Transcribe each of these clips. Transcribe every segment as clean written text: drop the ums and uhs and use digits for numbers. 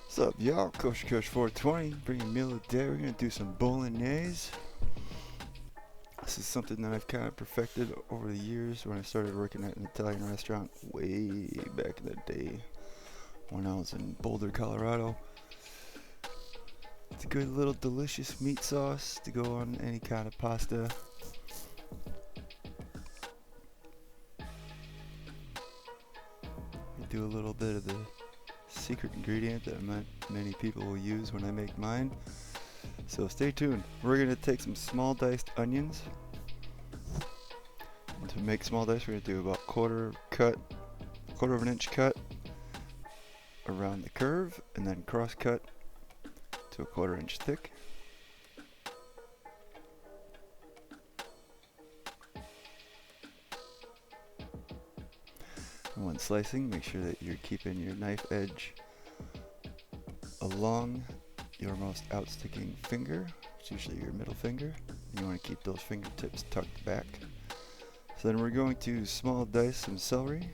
What's up, y'all? Coach 420, bringing a meal of the day. We're gonna do some Bolognese. This is something that I've kind of perfected over the years when I started working at an Italian restaurant way back in the day when I was in Boulder, Colorado. It's a good little delicious meat sauce to go on any kind of pasta. I do a little bit of the secret ingredient that many people will use when I make mine. So stay tuned. We're going to take some small diced onions. And to make small dice, we're going to do about quarter of an inch cut around the curve, and then cross cut to a 1/4 inch thick. And when slicing, make sure that you're keeping your knife edge along your most outsticking finger. It's usually your middle finger. You want to keep those fingertips tucked back. So then we're going to small dice some celery.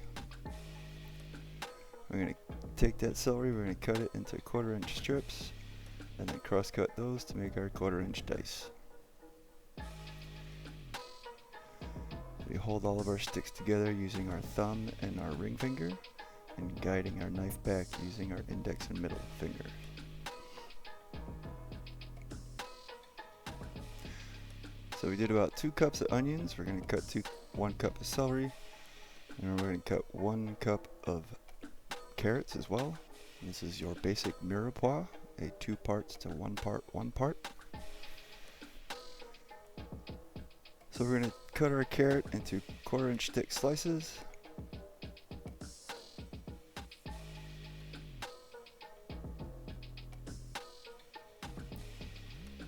We're going to take that celery, we're going to cut it into 1/4 inch strips, and then cross cut those to make our 1/4 inch dice. We hold all of our sticks together using our thumb and our ring finger, and guiding our knife back using our index and middle fingers. So we did about 2 cups of onions. We're going to cut 1 cup of celery, and we're going to cut 1 cup of carrots as well. This is your basic mirepoix, a 2 parts to 1 part, 1 part. So we're going to cut our carrot into 1/4 inch thick slices.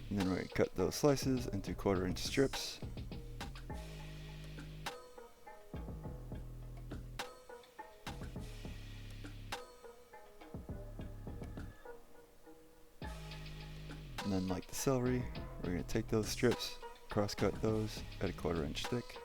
And then we're going to cut those slices into 1/4 inch strips. And then, like the celery, we're going to take those strips, cross cut those at a 1/4 inch thick.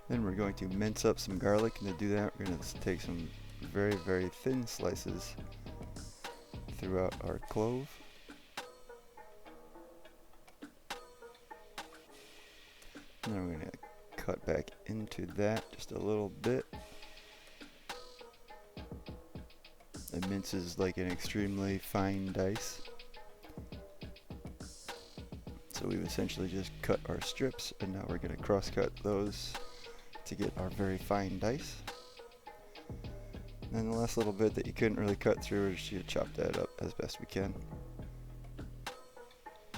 Then we're going to mince up some garlic, and to do that we're going to take some very, very thin slices throughout our clove. And then we're going to cut back into that just a little bit. It minces like an extremely fine dice. So we've essentially just cut our strips, and now we're going to cross cut those to get our very fine dice. And then the last little bit that you couldn't really cut through, we're just going to chop that up as best we can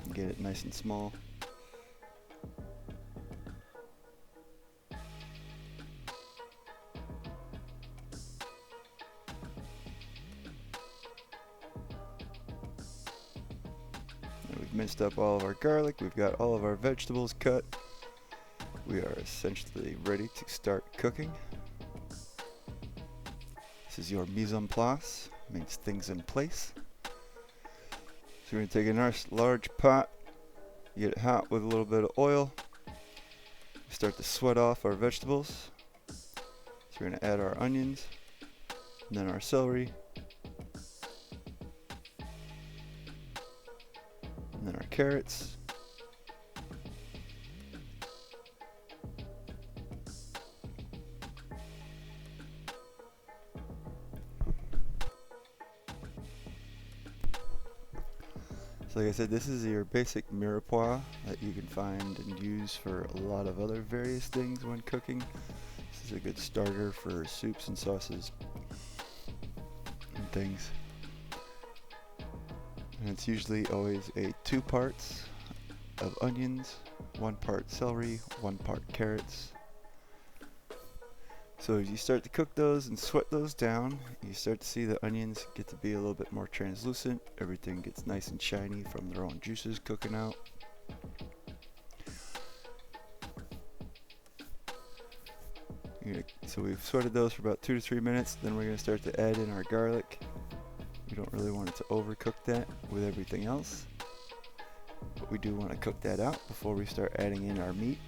and get it nice and small. And we've minced up all of our garlic, we've got all of our vegetables cut. We are essentially ready to start cooking. This is your mise en place, means things in place. So we're going to take a nice large pot, get it hot with a little bit of oil. We start to sweat off our vegetables. So we're going to add our onions, and then our celery, and then our carrots. So like I said, this is your basic mirepoix that you can find and use for a lot of other various things when cooking. This is a good starter for soups and sauces and things. And it's usually always a 2 parts of onions, 1 part celery, 1 part carrots. So as you start to cook those and sweat those down, you start to see the onions get to be a little bit more translucent. Everything gets nice and shiny from their own juices cooking out. So we've sweated those for about 2 to 3 minutes. Then we're going to start to add in our garlic. We don't really want it to overcook that with everything else, but we do want to cook that out before we start adding in our meat.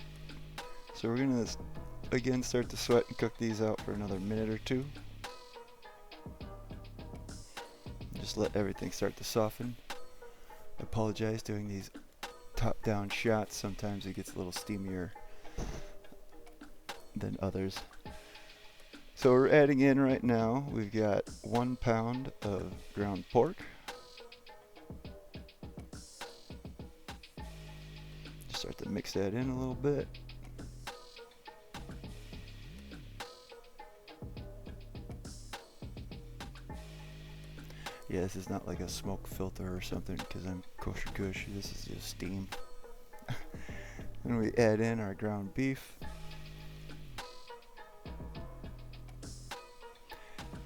So we're going to again start to sweat and cook these out for another minute or two. Just let everything start to soften. I apologize doing these top-down shots. Sometimes it gets a little steamier than others. So we're adding in right now, we've got 1 pound of ground pork. Just start to mix that in a little bit. Yeah, this is not like a smoke filter or something because I'm kosher kush. This is just steam. Then we add in our ground beef.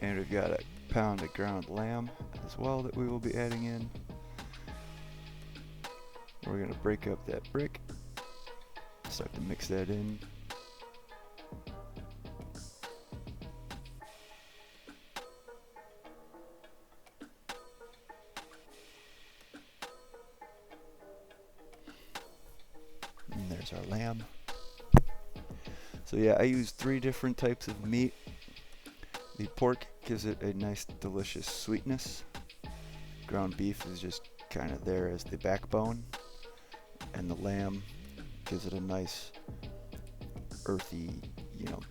And we've got a pound of ground lamb as well that we will be adding in. We're going to break up that brick. Start to mix that in. And there's our lamb. So yeah, I use 3 different types of meat. The pork gives it a nice delicious sweetness. Ground beef is just kind of there as the backbone. And the lamb gives it a nice earthy,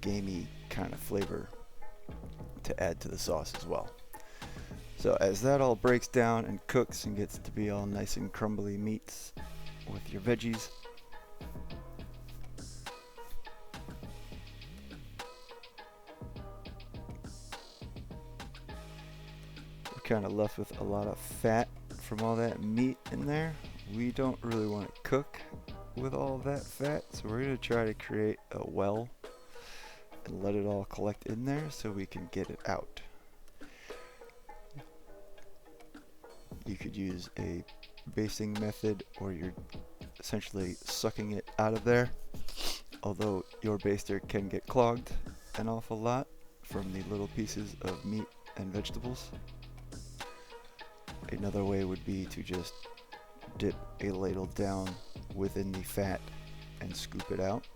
gamey kind of flavor to add to the sauce as well. So as that all breaks down and cooks and gets to be all nice and crumbly meats with your veggies, kind of left with a lot of fat from all that meat in there. We don't really want to cook with all that fat, so we're going to try to create a well and let it all collect in there so we can get it out. You could use a basting method, or you're essentially sucking it out of there, although your baster can get clogged an awful lot from the little pieces of meat and vegetables. Another way would be to just dip a ladle down within the fat and scoop it out.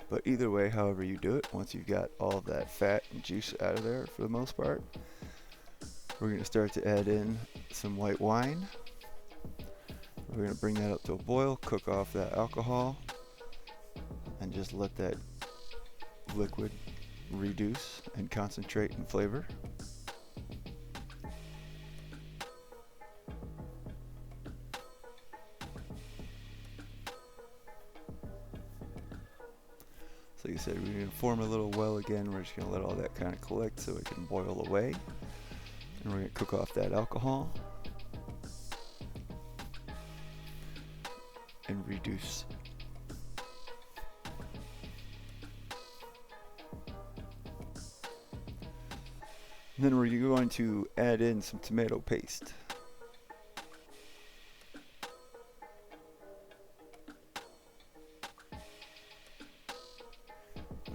But either way, however you do it, once you've got all that fat and juice out of there for the most part, we're going to start to add in some white wine. We're going to bring that up to a boil, cook off that alcohol, and just let that liquid reduce and concentrate in flavor. So like I said, we're going to form a little well again. We're just going to let all that kind of collect so it can boil away. And we're going to cook off that alcohol and reduce. And then we're going to add in some tomato paste.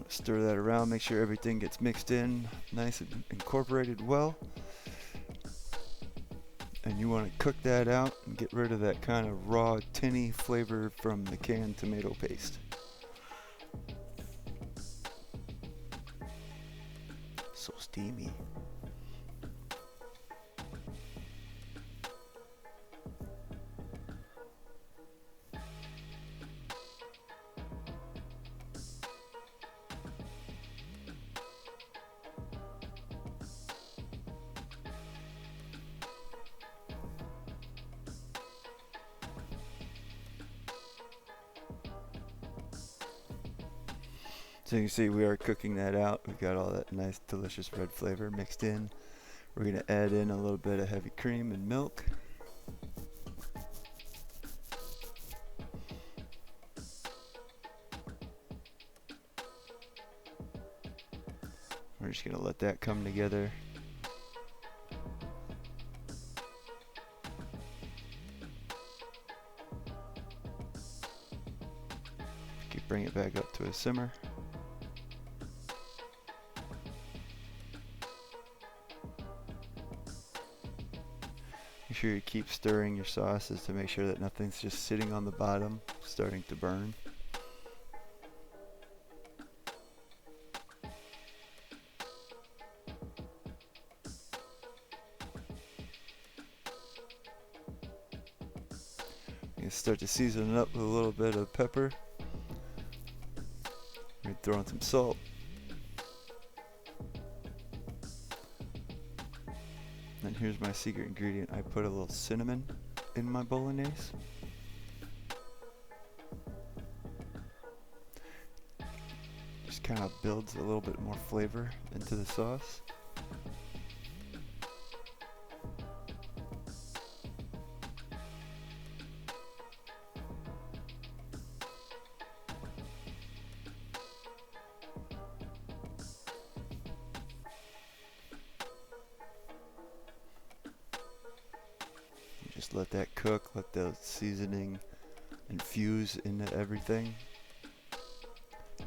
Stir that around, make sure everything gets mixed in nice and incorporated well. And you want to cook that out and get rid of that kind of raw, tinny flavor from the canned tomato paste. So steamy. So you can see we are cooking that out. We've got all that nice delicious red flavor mixed in. We're going to add in a little bit of heavy cream and milk. We're just going to let that come together. Bring it back up to a simmer. Make sure you keep stirring your sauces to make sure that nothing's just sitting on the bottom, starting to burn. You start to season it up with a little bit of pepper. We're throwing some salt. And here's my secret ingredient. I put a little cinnamon in my Bolognese. Just kind of builds a little bit more flavor into the sauce. Just let that cook, let the seasoning infuse into everything.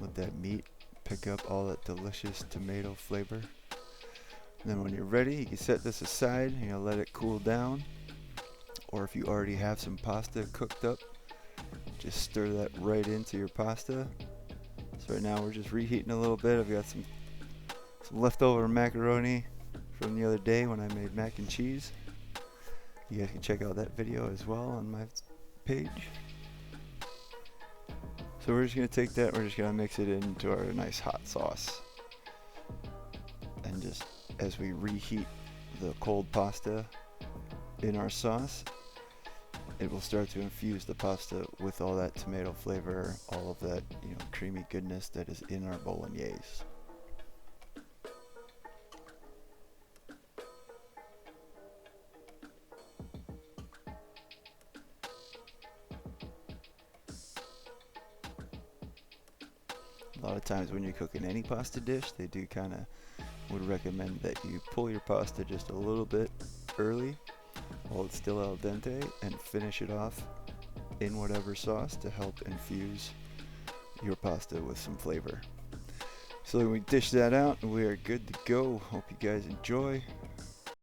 Let that meat pick up all that delicious tomato flavor. And then when you're ready, you can set this aside and let it cool down. Or if you already have some pasta cooked up, just stir that right into your pasta. So right now we're just reheating a little bit. I've got some leftover macaroni from the other day when I made mac and cheese. You guys can check out that video as well on my page. So we're just going to take that, we're just going to mix it into our nice hot sauce. And just as we reheat the cold pasta in our sauce, it will start to infuse the pasta with all that tomato flavor, all of that, creamy goodness that is in our Bolognese. A lot of times when you're cooking any pasta dish, they do would recommend that you pull your pasta just a little bit early while it's still al dente and finish it off in whatever sauce to help infuse your pasta with some flavor. So we dish that out and we are good to go. Hope you guys enjoy.